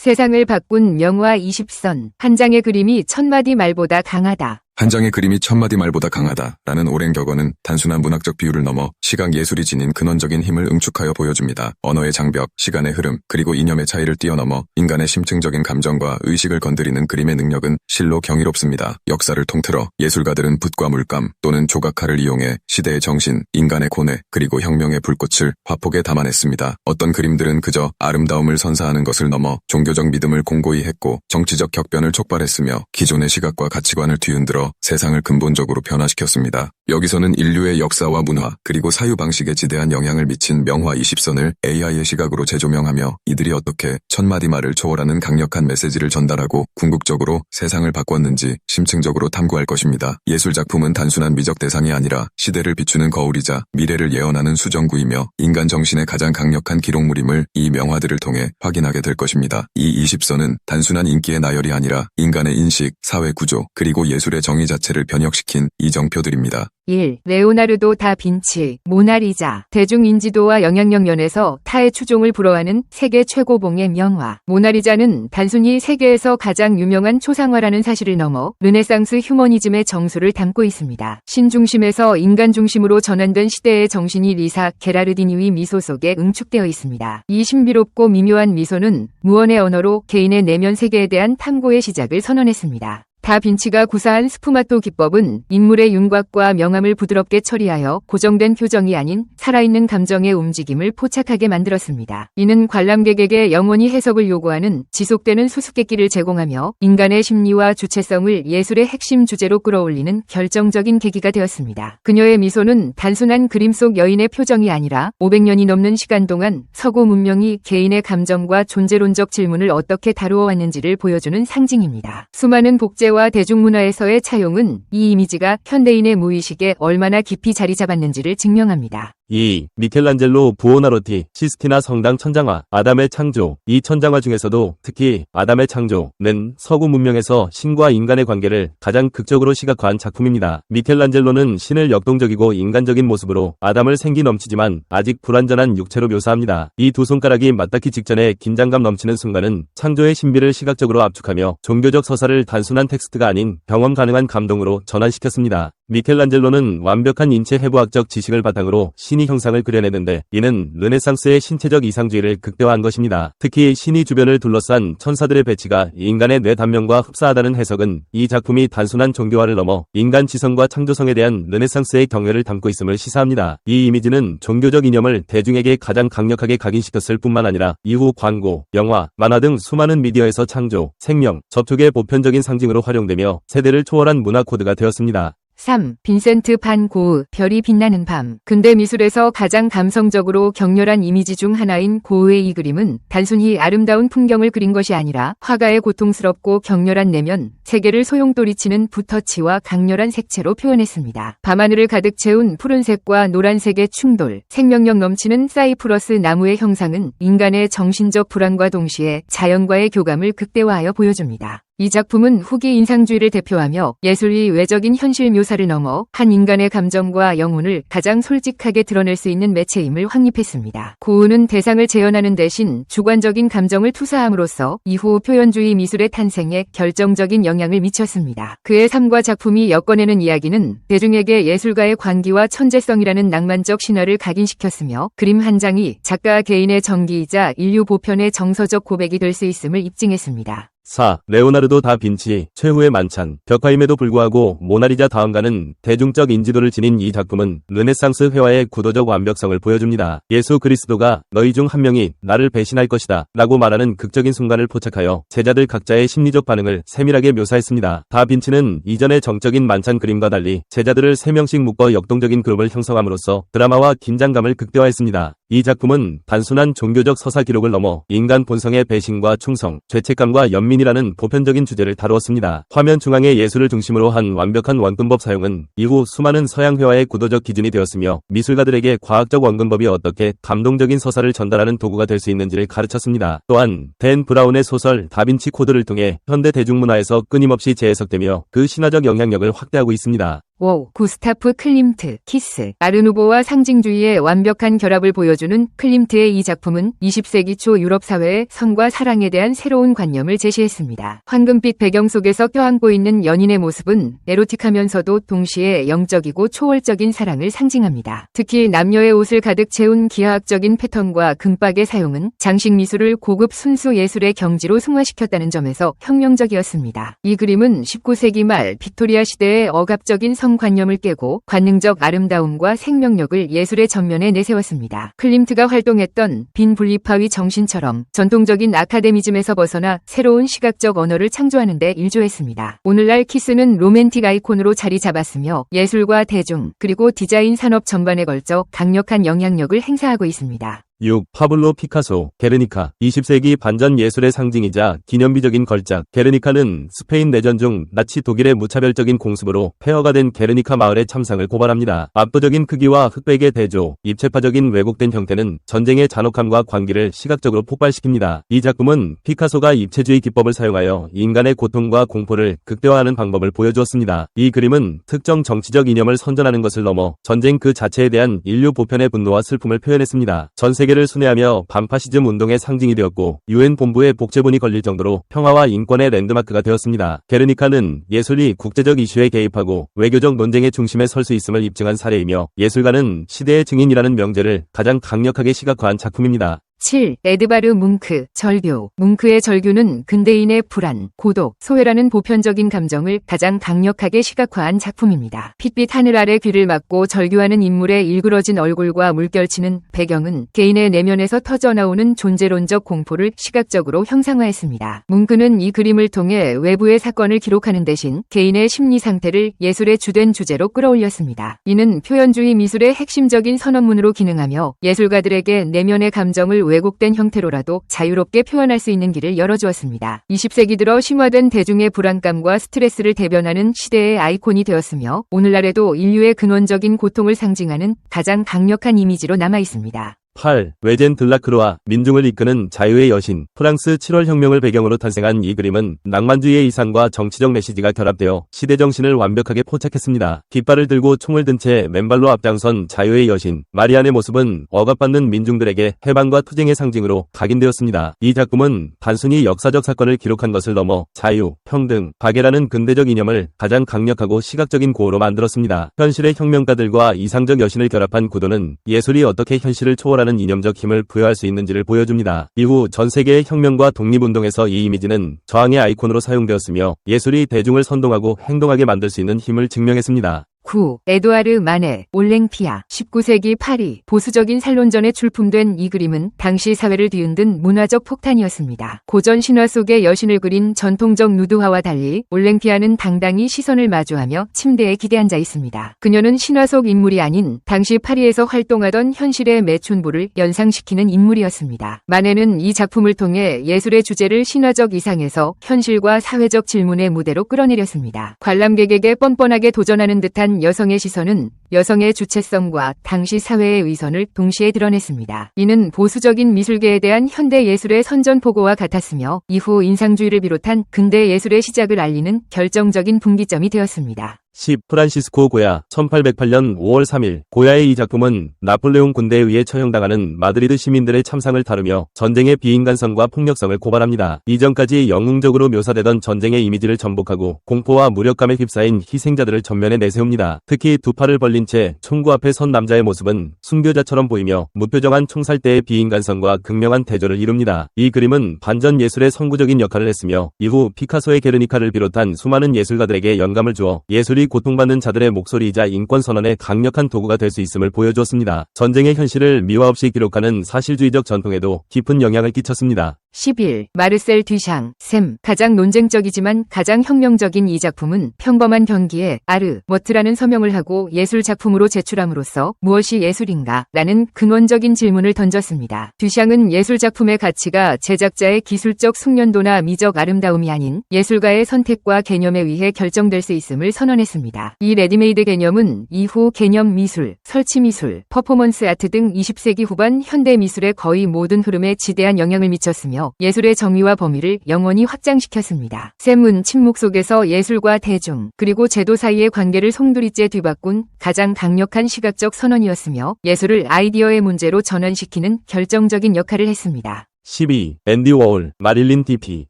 세상을 바꾼 명화 20선. 한 장의 그림이 1000마디 말보다 강하다. 한 장의 그림이 1000마디 말보다 강하다 라는 오랜 격언은 단순한 문학적 비유를 넘어 시각 예술이 지닌 근원적인 힘을 응축하여 보여줍니다. 언어의 장벽, 시간의 흐름, 그리고 이념의 차이를 뛰어넘어 인간의 심층적인 감정과 의식을 건드리는 그림의 능력은 실로 경이롭습니다. 역사를 통틀어 예술가들은 붓과 물감 또는 조각칼을 이용해 시대의 정신, 인간의 고뇌, 그리고 혁명의 불꽃을 화폭에 담아냈습니다. 어떤 그림들은 그저 아름다움을 선사하는 것을 넘어 종교적 믿음을 공고히 했고 정치적 격변을 촉발했으며 기존의 시각과 가치관을 뒤흔들어 세상을 근본적으로 변화시켰습니다. 여기서는 인류의 역사와 문화, 그리고 사유 방식에 지대한 영향을 미친 명화 20선을 AI의 시각으로 재조명하며 이들이 어떻게 1000마디 말을 초월하는 강력한 메시지를 전달하고 궁극적으로 세상을 바꿨는지 심층적으로 탐구할 것입니다. 예술작품은 단순한 미적 대상이 아니라 시대를 비추는 거울이자 미래를 예언하는 수정구이며 인간 정신의 가장 강력한 기록물임을 이 명화들을 통해 확인하게 될 것입니다. 이 20선은 단순한 인기의 나열이 아니라 인간의 인식, 사회 구조, 그리고 예술의 정의 자체를 변혁시킨 이정표들입니다. 1. 레오나르도 다빈치, 모나리자. 대중인지도와 영향력 면에서 타의 추종을 불허하는 세계 최고봉의 명화. 모나리자는 단순히 세계에서 가장 유명한 초상화라는 사실을 넘어 르네상스 휴머니즘의 정수를 담고 있습니다. 신중심에서 인간 중심으로 전환된 시대의 정신이 리사 게라르디니의 미소 속에 응축되어 있습니다. 이 신비롭고 미묘한 미소는 무언의 언어로 개인의 내면 세계에 대한 탐구의 시작을 선언했습니다. 다빈치가 구사한 스푸마토 기법은 인물의 윤곽과 명암을 부드럽게 처리하여 고정된 표정이 아닌 살아있는 감정의 움직임을 포착하게 만들었습니다. 이는 관람객에게 영원히 해석을 요구하는 지속되는 수수께끼를 제공하며 인간의 심리와 주체성을 예술의 핵심 주제로 끌어올리는 결정적인 계기가 되었습니다. 그녀의 미소는 단순한 그림 속 여인의 표정이 아니라 500년이 넘는 시간 동안 서구 문명이 개인의 감정과 존재론적 질문을 어떻게 다루어 왔는지를 보여주는 상징입니다. 수많은 복제 와 대중문화에서의 차용은 이 이미지가 현대인의 무의식에 얼마나 깊이 자리 잡았는지를 증명합니다. 2. 미켈란젤로 부오나로티, 시스티나 성당 천장화, 아담의 창조. 이 천장화 중에서도 특히 아담의 창조는 서구 문명에서 신과 인간의 관계를 가장 극적으로 시각화한 작품입니다. 미켈란젤로는 신을 역동적이고 인간적인 모습으로 아담을 생기 넘치지만 아직 불완전한 육체로 묘사합니다. 이 두 손가락이 맞닿기 직전에 긴장감 넘치는 순간은 창조의 신비를 시각적으로 압축하며 종교적 서사를 단순한 텍스트가 아닌 경험 가능한 감동으로 전환시켰습니다. 미켈란젤로는 완벽한 인체 해부학적 지식을 바탕으로 신이 형상을 그려내는데 이는 르네상스의 신체적 이상주의를 극대화한 것입니다. 특히 신이 주변을 둘러싼 천사들의 배치가 인간의 뇌 단면과 흡사하다는 해석은 이 작품이 단순한 종교화를 넘어 인간 지성과 창조성에 대한 르네상스의 경외를 담고 있음을 시사합니다. 이 이미지는 종교적 이념을 대중에게 가장 강력하게 각인시켰을 뿐만 아니라 이후 광고, 영화, 만화 등 수많은 미디어에서 창조, 생명, 접촉의 보편적인 상징으로 활용되며 세대를 초월한 문화 코드가 되었습니다. 3. 빈센트 반 고흐, 별이 빛나는 밤. 근대 미술에서 가장 감성적으로 격렬한 이미지 중 하나인 고흐의 이 그림은 단순히 아름다운 풍경을 그린 것이 아니라 화가의 고통스럽고 격렬한 내면, 세계를 소용돌이치는 붓터치와 강렬한 색채로 표현했습니다. 밤하늘을 가득 채운 푸른색과 노란색의 충돌, 생명력 넘치는 사이프러스 나무의 형상은 인간의 정신적 불안과 동시에 자연과의 교감을 극대화하여 보여줍니다. 이 작품은 후기 인상주의를 대표하며 예술이 외적인 현실 묘사를 넘어 한 인간의 감정과 영혼을 가장 솔직하게 드러낼 수 있는 매체임을 확립했습니다. 고흐는 대상을 재현하는 대신 주관적인 감정을 투사함으로써 이후 표현주의 미술의 탄생에 결정적인 영향을 미쳤습니다. 그의 삶과 작품이 엮어내는 이야기는 대중에게 예술가의 관기와 천재성이라는 낭만적 신화를 각인시켰으며 그림 한 장이 작가 개인의 전기이자 인류 보편의 정서적 고백이 될 수 있음을 입증했습니다. 4. 레오나르도 다빈치, 최후의 만찬. 벽화임에도 불구하고 모나리자 다음가는 대중적 인지도를 지닌 이 작품은 르네상스 회화의 구도적 완벽성을 보여줍니다. 예수 그리스도가 너희 중 한 명이 나를 배신할 것이다 라고 말하는 극적인 순간을 포착하여 제자들 각자의 심리적 반응을 세밀하게 묘사했습니다. 다빈치는 이전의 정적인 만찬 그림과 달리 제자들을 3명씩 묶어 역동적인 그룹을 형성함으로써 드라마와 긴장감을 극대화했습니다. 이 작품은 단순한 종교적 서사 기록을 넘어 인간 본성의 배신과 충성, 죄책감과 연민이라는 보편적인 주제를 다루었습니다. 화면 중앙의 예술을 중심으로 한 완벽한 원근법 사용은 이후 수많은 서양 회화의 구도적 기준이 되었으며 미술가들에게 과학적 원근법이 어떻게 감동적인 서사를 전달하는 도구가 될 수 있는지를 가르쳤습니다. 또한 댄 브라운의 소설 다빈치 코드를 통해 현대 대중문화에서 끊임없이 재해석되며 그 신화적 영향력을 확대하고 있습니다. 5. 구스타프 클림트, 키스. 아르누보와 상징주의의 완벽한 결합을 보여주는 클림트의 이 작품은 20세기 초 유럽 사회의 성과 사랑에 대한 새로운 관념을 제시했습니다. 황금빛 배경 속에서 껴안고 있는 연인의 모습은 에로틱하면서도 동시에 영적이고 초월적인 사랑을 상징합니다. 특히 남녀의 옷을 가득 채운 기하학적인 패턴과 금박의 사용은 장식 미술을 고급 순수 예술의 경지로 승화시켰다는 점에서 혁명적이었습니다. 이 그림은 19세기 말 빅토리아 시대의 억압적인 성관념을 깨고 관능적 아름다움과 생명력을 예술의 전면에 내세웠습니다. 클림트가 활동했던 빈 분립화의 정신처럼 전통적인 아카데미즘에서 벗어나 새로운 시각적 언어를 창조하는 데 일조했습니다. 오늘날 키스는 로맨틱 아이콘으로 자리 잡았으며 예술과 대중 그리고 디자인 산업 전반에 걸쳐 강력한 영향력을 행사하고 있습니다. 6. 파블로 피카소, 게르니카. 20세기 반전 예술의 상징이자 기념비적인 걸작. 게르니카는 스페인 내전 중 나치 독일의 무차별적인 공습으로 폐허가 된 게르니카 마을의 참상을 고발합니다. 압도적인 크기와 흑백의 대조, 입체파적인 왜곡된 형태는 전쟁의 잔혹함과 광기를 시각적으로 폭발시킵니다. 이 작품은 피카소가 입체주의 기법을 사용하여 인간의 고통과 공포를 극대화하는 방법을 보여주었습니다. 이 그림은 특정 정치적 이념을 선전하는 것을 넘어 전쟁 그 자체에 대한 인류 보편의 분노와 슬픔을 표현했습니다. 전 세계를 순회하며 반파시즘 운동의 상징이 되었고 UN 본부에 복제본이 걸릴 정도로 평화와 인권의 랜드마크가 되었습니다. 게르니카는 예술이 국제적 이슈에 개입하고 외교적 논쟁의 중심에 설 수 있음을 입증한 사례이며 예술가는 시대의 증인이라는 명제를 가장 강력하게 시각화한 작품입니다. 7. 에드바르 뭉크, 절규. 뭉크의 절규는 근대인의 불안, 고독, 소외라는 보편적인 감정을 가장 강력하게 시각화한 작품입니다. 핏빛 하늘 아래 귀를 막고 절규하는 인물의 일그러진 얼굴과 물결치는 배경은 개인의 내면에서 터져나오는 존재론적 공포를 시각적으로 형상화했습니다. 뭉크는 이 그림을 통해 외부의 사건을 기록하는 대신 개인의 심리 상태를 예술의 주된 주제로 끌어올렸습니다. 이는 표현주의 미술의 핵심적인 선언문으로 기능하며 예술가들에게 내면의 감정을 왜곡된 형태로라도 자유롭게 표현할 수 있는 길을 열어주었습니다. 20세기 들어 심화된 대중의 불안감과 스트레스를 대변하는 시대의 아이콘이 되었으며 오늘날에도 인류의 근원적인 고통을 상징하는 가장 강력한 이미지로 남아있습니다. 8. 외젠 들라크루아, 민중을 이끄는 자유의 여신. 프랑스 7월 혁명을 배경으로 탄생한 이 그림은 낭만주의의 이상과 정치적 메시지가 결합되어 시대 정신을 완벽하게 포착했습니다. 깃발을 들고 총을 든 채 맨발로 앞장선 자유의 여신 마리안의 모습은 억압받는 민중들에게 해방과 투쟁의 상징으로 각인되었습니다. 이 작품은 단순히 역사적 사건을 기록한 것을 넘어 자유, 평등, 박애라는 근대적 이념을 가장 강력하고 시각적인 고어로 만들었습니다. 현실의 혁명가들과 이상적 여신을 결합한 구도는 예술이 어떻게 현실을 초월하는 이념적 힘을 부여할 수 있는지를 보여줍니다. 이후 전 세계의 혁명과 독립운동에서 이 이미지는 저항의 아이콘으로 사용되었으며 예술이 대중을 선동하고 행동하게 만들 수 있는 힘을 증명했습니다. 9. 에두아르 마네, 올랭피아. 19세기 파리, 보수적인 살론전에 출품된 이 그림은 당시 사회를 뒤흔든 문화적 폭탄이었습니다. 고전 신화 속의 여신을 그린 전통적 누드화와 달리 올랭피아는 당당히 시선을 마주하며 침대에 기대앉아 있습니다. 그녀는 신화 속 인물이 아닌 당시 파리에서 활동하던 현실의 매춘부를 연상시키는 인물이었습니다. 마네는 이 작품을 통해 예술의 주제를 신화적 이상에서 현실과 사회적 질문의 무대로 끌어내렸습니다. 관람객에게 뻔뻔하게 도전하는 듯한 여성의 시선은 여성의 주체성과 당시 사회의 위선을 동시에 드러냈습니다. 이는 보수적인 미술계에 대한 현대 예술의 선전포고와 같았으며 이후 인상주의를 비롯한 근대 예술의 시작을 알리는 결정적인 분기점이 되었습니다. 10. 프란시스코 고야, 1808년 5월 3일. 고야의 이 작품은 나폴레옹 군대에 의해 처형당하는 마드리드 시민들의 참상을 다루며 전쟁의 비인간성과 폭력성을 고발합니다. 이전까지 영웅적으로 묘사되던 전쟁의 이미지를 전복하고 공포와 무력감에 휩싸인 희생자들을 전면에 내세웁니다. 특히 두 팔을 벌린 채 총구 앞에 선 남자의 모습은 순교자처럼 보이며 무표정한 총살 때의 비인간성과 극명한 대조를 이룹니다. 이 그림은 반전 예술의 선구적인 역할을 했으며 이후 피카소의 게르니카를 비롯한 수많은 예술가들에게 영감을 주어 예술이 고통받는 자들의 목소리이자 인권선언의 강력한 도구가 될 수 있음을 보여주었습니다. 전쟁의 현실을 미화 없이 기록하는 사실주의적 전통에도 깊은 영향을 끼쳤습니다. 11. 마르셀 듀샹, 샘. 가장 논쟁적이지만 가장 혁명적인 이 작품은 평범한 경기에 아르 머트라는 서명을 하고 예술 작품으로 제출함으로써 무엇이 예술인가? 라는 근원적인 질문을 던졌습니다. 듀샹은 예술 작품의 가치가 제작자의 기술적 숙련도나 미적 아름다움이 아닌 예술가의 선택과 개념에 의해 결정될 수 있음을 선언했습니다. 이 레디메이드 개념은 이후 개념 미술, 설치 미술, 퍼포먼스 아트 등 20세기 후반 현대 미술의 거의 모든 흐름에 지대한 영향을 미쳤으며 보여주며 예술의 정의와 범위를 영원히 확장시켰습니다. 샘은 침묵 속에서 예술과 대중, 그리고 제도 사이의 관계를 송두리째 뒤바꾼 가장 강력한 시각적 선언이었으며 예술을 아이디어의 문제로 전환시키는 결정적인 역할을 했습니다. 12. 앤디 워홀, 마릴린 DP.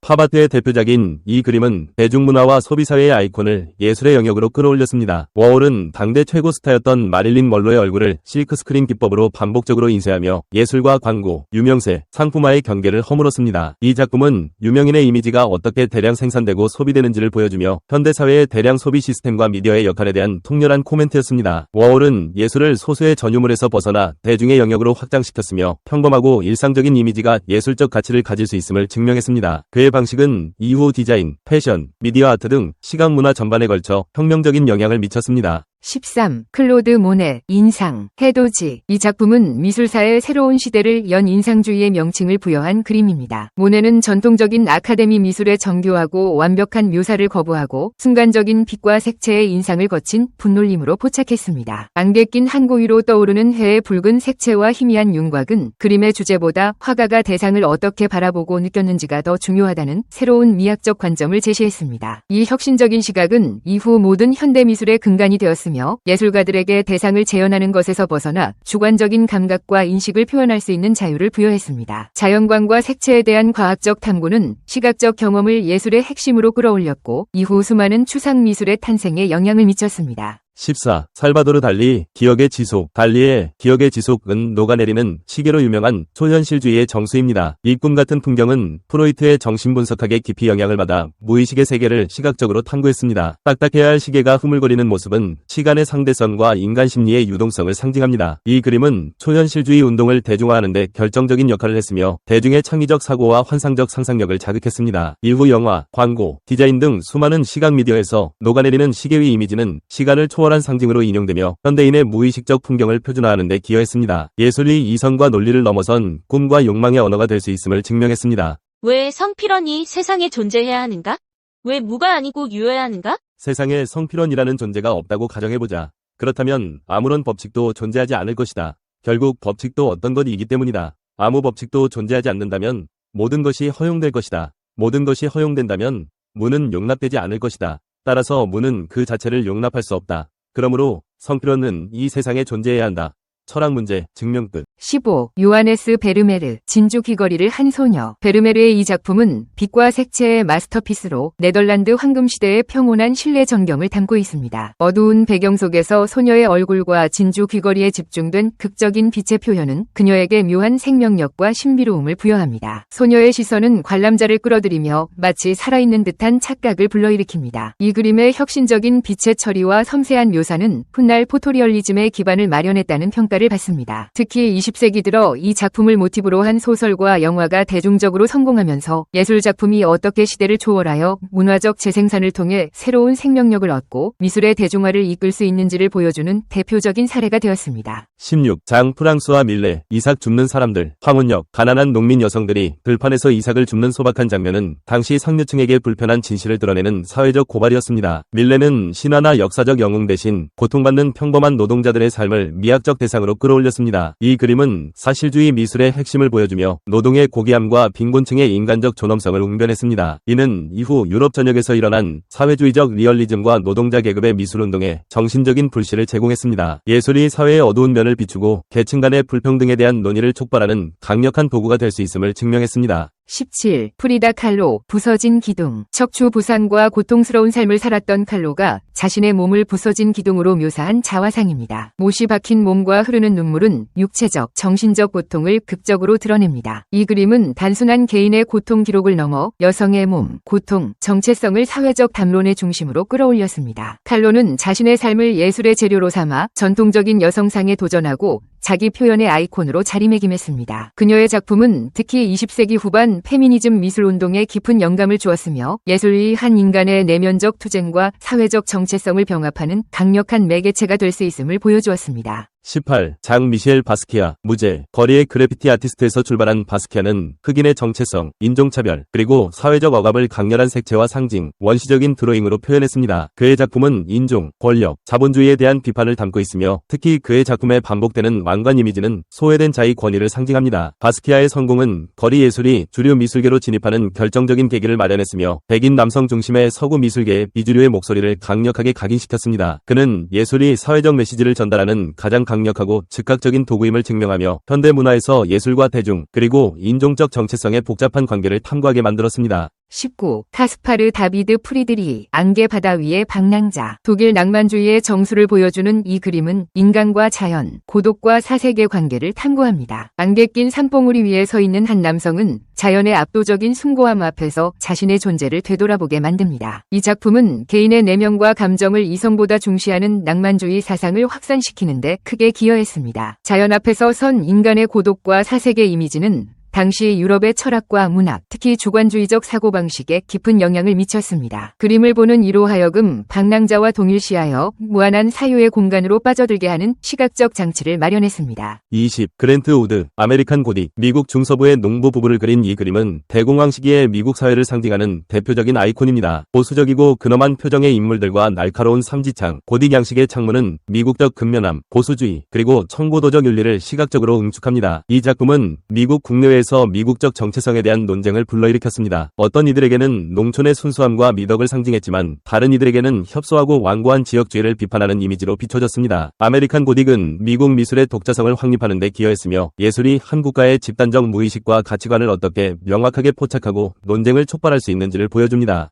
팝아트의 대표작인 이 그림은 대중문화와 소비사회의 아이콘을 예술의 영역으로 끌어올렸습니다. 워홀은 당대 최고 스타였던 마릴린 먼로의 얼굴을 실크스크린 기법으로 반복적으로 인쇄하며 예술과 광고, 유명세, 상품화의 경계를 허물었습니다. 이 작품은 유명인의 이미지가 어떻게 대량 생산되고 소비되는지를 보여주며 현대사회의 대량 소비 시스템과 미디어의 역할에 대한 통렬한 코멘트였습니다. 워홀은 예술을 소수의 전유물에서 벗어나 대중의 영역으로 확장시켰으며 평범하고 일상적인 이미지가 예술적 가치를 가질 수 있음을 증명했습니다. 그의 방식은 이후 디자인, 패션, 미디어 아트 등 시각문화 전반에 걸쳐 혁명적인 영향을 미쳤습니다. 13. 클로드 모네, 인상, 해돋이. 이 작품은 미술사의 새로운 시대를 연 인상주의의 명칭을 부여한 그림입니다. 모네는 전통적인 아카데미 미술의 정교하고 완벽한 묘사를 거부하고 순간적인 빛과 색채의 인상을 거친 분놀림으로 포착했습니다. 안개 낀 항구 위로 떠오르는 해의 붉은 색채와 희미한 윤곽은 그림의 주제보다 화가가 대상을 어떻게 바라보고 느꼈는지가 더 중요하다는 새로운 미학적 관점을 제시했습니다. 이 혁신적인 시각은 이후 모든 현대미술의 근간이 되었습니다. 예술가들에게 대상을 재현하는 것에서 벗어나 주관적인 감각과 인식을 표현할 수 있는 자유를 부여했습니다. 자연광과 색채에 대한 과학적 탐구는 시각적 경험을 예술의 핵심으로 끌어올렸고 이후 수많은 추상 미술의 탄생에 영향을 미쳤습니다. 14. 살바도르 달리, 기억의 지속. 달리의 기억의 지속은 녹아내리는 시계로 유명한 초현실주의의 정수입니다. 이 꿈 같은 풍경은 프로이트의 정신분석학에 깊이 영향을 받아 무의식의 세계를 시각적으로 탐구했습니다. 딱딱해야 할 시계가 흐물거리는 모습은 시간의 상대성과 인간 심리의 유동성을 상징합니다. 이 그림은 초현실주의 운동을 대중화하는 데 결정적인 역할을 했으며 대중의 창의적 사고와 환상적 상상력을 자극했습니다. 이후 영화, 광고, 디자인 등 수많은 시각 미디어에서 녹아내리는 시계 위 이미지는 시간을 초월한 상징으로 인용되며 현대인의 무의식적 풍경을 표준화하는 데 기여했습니다. 예술이 이성과 논리를 넘어선 꿈과 욕망의 언어가 될 수 있음을 증명했습니다. 왜 성필원이 세상에 존재해야 하는가? 왜 무가 아니고 유여야 하는가? 세상에 성필원이라는 존재가 없다고 가정해보자. 그렇다면 아무런 법칙도 존재하지 않을 것이다. 결국 법칙도 어떤 것이기 때문이다. 아무 법칙도 존재하지 않는다면 모든 것이 허용될 것이다. 모든 것이 허용된다면 무는 용납되지 않을 것이다. 따라서 무는 그 자체를 용납할 수 없다. 그러므로 성필원은 이 세상에 존재해야 한다. 철학 문제, 증명 끝. 15. 요하네스 베르메르, 진주 귀걸이를 한 소녀. 베르메르의 이 작품은 빛과 색채의 마스터피스로 네덜란드 황금시대의 평온한 신뢰 전경을 담고 있습니다. 어두운 배경 속에서 소녀의 얼굴과 진주 귀걸이에 집중된 극적인 빛의 표현은 그녀에게 묘한 생명력과 신비로움을 부여합니다. 소녀의 시선은 관람자를 끌어들이며 마치 살아있는 듯한 착각을 불러일으킵니다. 이 그림의 혁신적인 빛의 처리와 섬세한 묘사는 훗날 포토리얼리즘의 기반을 마련했다는 평가를 받습니다. 특히 20세기 들어 이 작품을 모티브로 한 소설과 영화가 대중적으로 성공하면서 예술작품이 어떻게 시대를 초월하여 문화적 재생산을 통해 새로운 생명력을 얻고 미술의 대중화를 이끌 수 있는지를 보여주는 대표적인 사례가 되었습니다. 16. 장 프랑스와 밀레, 이삭 줍는 사람들. 황혼역, 가난한 농민 여성들이 들판에서 이삭을 줍는 소박한 장면은 당시 상류층에게 불편한 진실을 드러내는 사회적 고발이었습니다. 밀레는 신화나 역사적 영웅 대신 고통받는 평범한 노동자들의 삶을 미학적 대상으로 끌어올렸습니다. 이 그림은 사실주의 미술의 핵심을 보여주며 노동의 고귀함과 빈곤층의 인간적 존엄성을 웅변했습니다. 이는 이후 유럽 전역에서 일어난 사회주의적 리얼리즘과 노동자 계급의 미술운동에 정신적인 불씨를 제공했습니다. 예술이 사회의 어두운 면을 비추고 계층 간의 불평등에 대한 논의를 촉발하는 강력한 도구가 될 수 있음을 증명했습니다. 17. 프리다 칼로, 부서진 기둥. 척추 부상과 고통스러운 삶을 살았던 칼로가 자신의 몸을 부서진 기둥으로 묘사한 자화상입니다. 못이 박힌 몸과 흐르는 눈물은 육체적, 정신적 고통을 극적으로 드러냅니다. 이 그림은 단순한 개인의 고통 기록을 넘어 여성의 몸, 고통, 정체성을 사회적 담론의 중심으로 끌어올렸습니다. 칼로는 자신의 삶을 예술의 재료로 삼아 전통적인 여성상에 도전하고 자기 표현의 아이콘으로 자리매김했습니다. 그녀의 작품은 특히 20세기 후반 페미니즘 미술운동에 깊은 영감을 주었으며 예술이 한 인간의 내면적 투쟁과 사회적 정체성을 병합하는 강력한 매개체가 될 수 있음을 보여주었습니다. 18. 장 미셸 바스키아, 무제, 거리의 그래피티 아티스트에서 출발한 바스키아는 흑인의 정체성, 인종차별, 그리고 사회적 억압을 강렬한 색채와 상징, 원시적인 드로잉으로 표현했습니다. 그의 작품은 인종, 권력, 자본주의에 대한 비판을 담고 있으며 특히 그의 작품에 반복되는 왕관 이미지는 소외된 자의 권위를 상징합니다. 바스키아의 성공은 거리 예술이 주류 미술계로 진입하는 결정적인 계기를 마련했으며 백인 남성 중심의 서구 미술계의 비주류의 목소리를 강력하게 각인시켰습니다. 그는 예술이 사회적 메시지를 전달하는 가장 강력하고 즉각적인 도구임을 증명하며 현대 문화에서 예술과 대중 그리고 인종적 정체성의 복잡한 관계를 탐구하게 만들었습니다. 19. 카스파르 다비드 프리드리, 안개 바다 위의 방랑자. 독일 낭만주의의 정수를 보여주는 이 그림은 인간과 자연, 고독과 사색의 관계를 탐구합니다. 안개 낀 산봉우리 위에 서 있는 한 남성은 자연의 압도적인 숭고함 앞에서 자신의 존재를 되돌아보게 만듭니다. 이 작품은 개인의 내면과 감정을 이성보다 중시하는 낭만주의 사상을 확산시키는데 크게 기여했습니다. 자연 앞에서 선 인간의 고독과 사색의 이미지는 당시 유럽의 철학과 문학, 특히 주관주의적 사고방식에 깊은 영향을 미쳤습니다. 그림을 보는 이로 하여금 방랑자와 동일시하여 무한한 사유의 공간으로 빠져들게 하는 시각적 장치를 마련했습니다. 20. 그랜트 우드, 아메리칸 고딕, 미국 중서부의 농부 부부를 그린 이 그림은 대공황 시기의 미국 사회를 상징하는 대표적인 아이콘입니다. 보수적이고 근엄한 표정의 인물들과 날카로운 삼지창, 고딕 양식의 창문은 미국적 근면함, 보수주의, 그리고 청고도적 윤리를 시각적으로 응축합니다. 이 작품은 미국 국내외 에서 미국적 정체성에 대한 논쟁을 불러일으켰습니다. 어떤 이들에게는 농촌의 순수함과 미덕을 상징했지만 다른 이들에게는 협소하고 완고한 지역주의를 비판하는 이미지로 비춰졌습니다. 아메리칸 고딕은 미국 미술의 독자성을 확립하는 데 기여했으며 예술이 한 국가의 집단적 무의식과 가치관을 어떻게 명확하게 포착하고 논쟁을 촉발할 수 있는지를 보여줍니다.